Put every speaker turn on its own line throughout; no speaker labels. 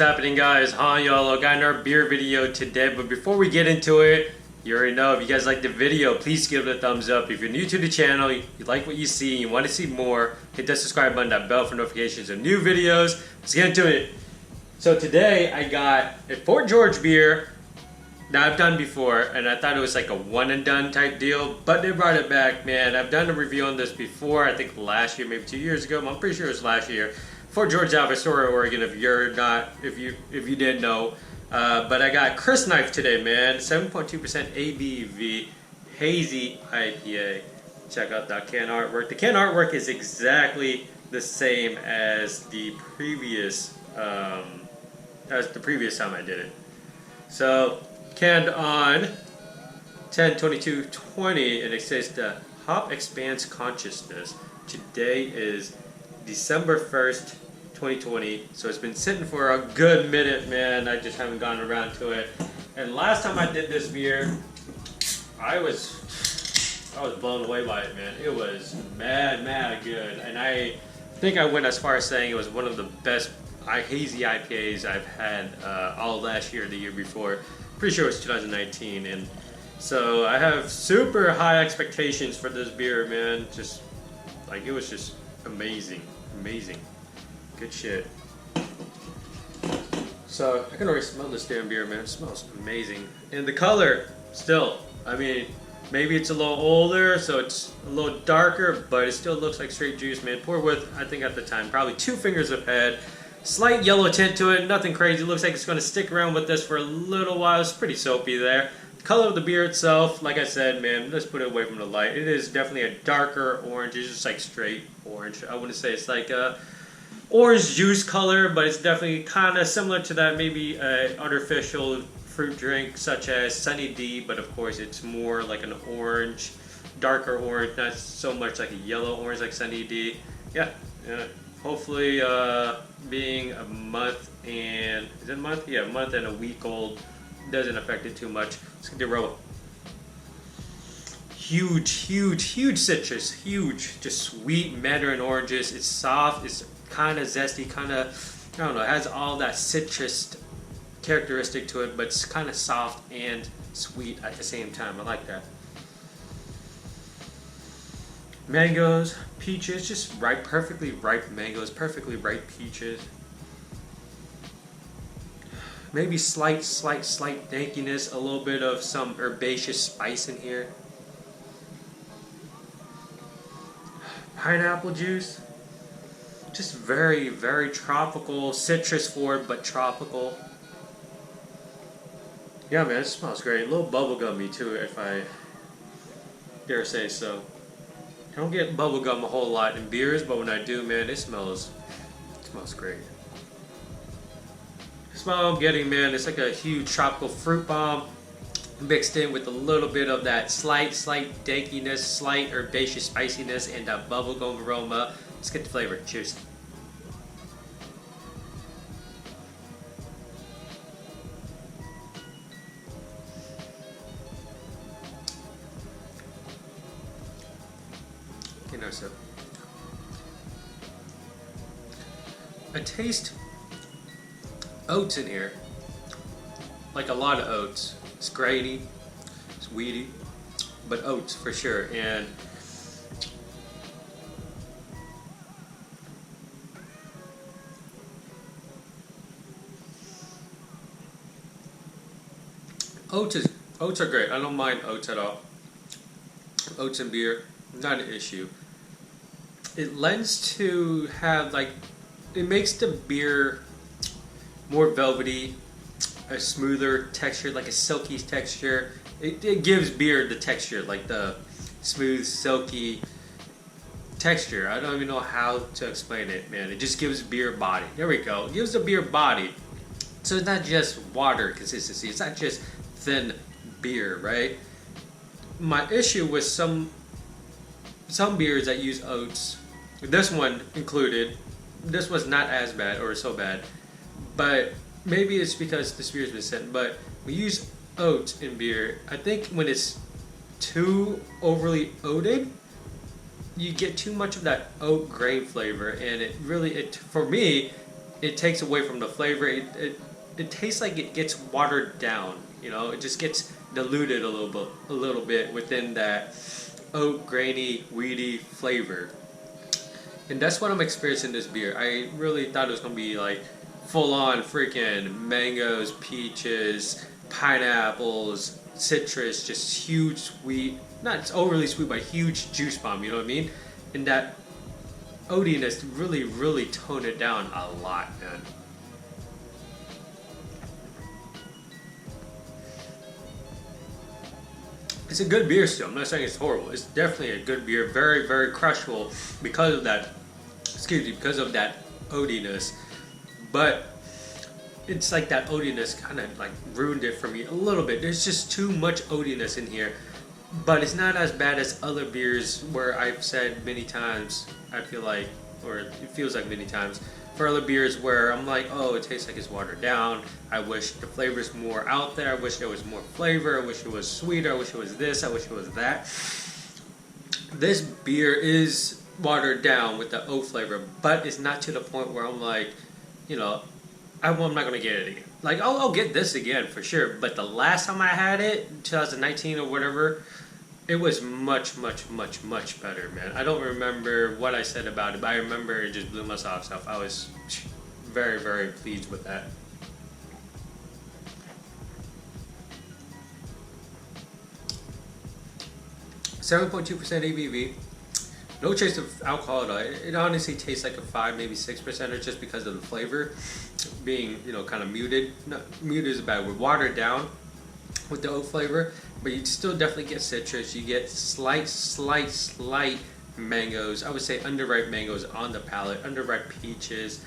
happening, guys? Han Yolo got another beer video today, but before we get into it, you already know, if you guys like the video, please give it a thumbs up. If you're new to the channel, you like what you see, you want to see more, hit that subscribe button, that bell for notifications of new videos. Let's get into it. So today I got a Fort George beer that I've done before, and I thought it was like a one and done type deal, but they brought it back, man. I've done a review on this before, I think last year, maybe 2 years ago. I'm pretty sure it was last year. Fort George out of Astoria, Oregon, if you didn't know. But I got Crysknife today, man. 7.2% ABV Hazy IPA. Check out that can artwork. The can artwork is exactly the same as the previous time I did it. So canned on 10/22/20, and it says the hop expands consciousness. Today is December 1st, 2020, so it's been sitting for a good minute, man. I just haven't gotten around to it. And last time I did this beer, I was blown away by it, man. It was mad good, and I think I went as far as saying it was one of the best hazy IPAs I've had all last year, the year before. Pretty sure it was 2019, and so I have super high expectations for this beer, man. Just like, it was just amazing. Good shit. So I can already smell this damn beer, man. It smells amazing. And the color, still, I mean, maybe it's a little older, so it's a little darker, but it still looks like straight juice, man. Poured with, I think at the time, probably 2 fingers of head. Slight yellow tint to it, nothing crazy. It looks like it's going to stick around with this for a little while. It's pretty soapy there. The color of the beer itself, like I said, man, let's put it away from the light. It is definitely a darker orange. It's just like straight orange. I wouldn't say it's like a orange juice color, but it's definitely kind of similar to that, maybe an artificial fruit drink such as Sunny D, but of course it's more like an orange, darker orange, not so much like a yellow orange like Sunny D. Yeah. Hopefully being a month and, is it a month? Yeah, a month and a week old doesn't affect it too much. Let's get the aroma. Huge citrus, huge, just sweet mandarin oranges. It's soft, it's kind of zesty, kind of, I don't know, it has all that citrus characteristic to it, but it's kind of soft and sweet at the same time. I like that. Mangoes, peaches, just ripe, perfectly ripe mangoes, perfectly ripe peaches. Maybe slight dankiness, a little bit of some herbaceous spice in here. Pineapple juice. Just very tropical, citrus forward, but tropical. Yeah, man, it smells great. A little bubblegummy too, if I dare say so. I don't get bubblegum a whole lot in beers, but when I do, man, it smells great. The smell I'm getting, man, it's like a huge tropical fruit bomb mixed in with a little bit of that slight dankiness, slight herbaceous spiciness, and that bubblegum aroma. Let's get the flavor. Cheers. Okay, no sip. I taste oats in here, like a lot of oats. It's grainy, it's weedy, but oats for sure. And oats are great. I don't mind oats at all. Oats in beer, not an issue. It lends to have it makes the beer more velvety, a smoother texture, like a silky texture. It gives beer the texture, like the smooth, silky texture. I don't even know how to explain it, man. It just gives beer body. There we go. It gives the beer body. So it's not just water consistency. It's not just thin beer, right? My issue with some beers that use oats, this one included, this was not as bad or so bad, but maybe it's because this beer's been sent, but we use oats in beer. I think when it's too overly oated, you get too much of that oat grain flavor, and it for me, it takes away from the flavor. It tastes like it gets watered down. You know, it just gets diluted a little bit within that oat, grainy, weedy flavor. And that's what I'm experiencing this beer. I really thought it was gonna be like full on freaking mangoes, peaches, pineapples, citrus, just huge sweet, not overly sweet, but huge juice bomb, you know what I mean? And that oatiness really toned it down a lot, man. It's a good beer still. I'm not saying it's horrible. It's definitely a good beer. Very crushable because of that, because of that oatiness. But it's like that oatiness kind of like ruined it for me a little bit. There's just too much oatiness in here. But it's not as bad as other beers where I've said many times, I feel like, or it feels like many times, for other beers where I'm like, oh, it tastes like it's watered down. I wish the flavor's more out there. I wish there was more flavor. I wish it was sweeter. I wish it was this. I wish it was that. This beer is watered down with the oat flavor, but it's not to the point where I'm like, you know, I'm not going to get it again. Like, I'll get this again for sure. But the last time I had it, 2019 or whatever, it was much better, man. I don't remember what I said about it, but I remember it just blew my socks off. I was very pleased with that. .2% ABV. No trace of alcohol at all. It honestly tastes like a 5, maybe 6% just because of the flavor being, you know, kind of muted. Not muted is a bad word. Watered down with the oat flavor, but you still definitely get citrus. You get slight mangoes. I would say underripe mangoes on the palate, underripe peaches,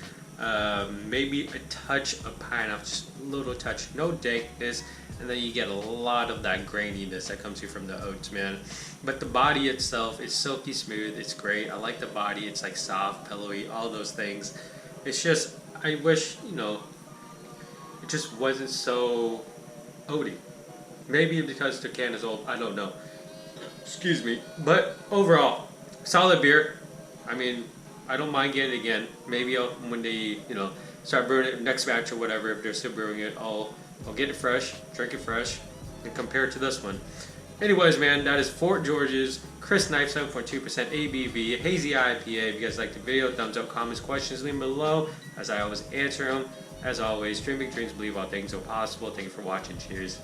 maybe a touch of pineapple, just a little touch, no dankness, and then you get a lot of that graininess that comes here from the oats, man. But the body itself is silky smooth. It's great. I like the body. It's like soft, pillowy, all those things. It's just, I wish, you know, it just wasn't so oaty. Maybe because the can is old, I don't know. Excuse me. But overall, solid beer. I mean, I don't mind getting it again. Maybe when they, you know, start brewing it next batch or whatever, if they're still brewing it, I'll get it fresh, drink it fresh, and compare it to this one. Anyways, man, that is Fort George's Crysknife 7.2% ABV Hazy IPA. If you guys liked the video, thumbs up, comments, questions, leave them below. As I always answer them. As always, dreaming dreams, believe all things are possible. Thank you for watching. Cheers.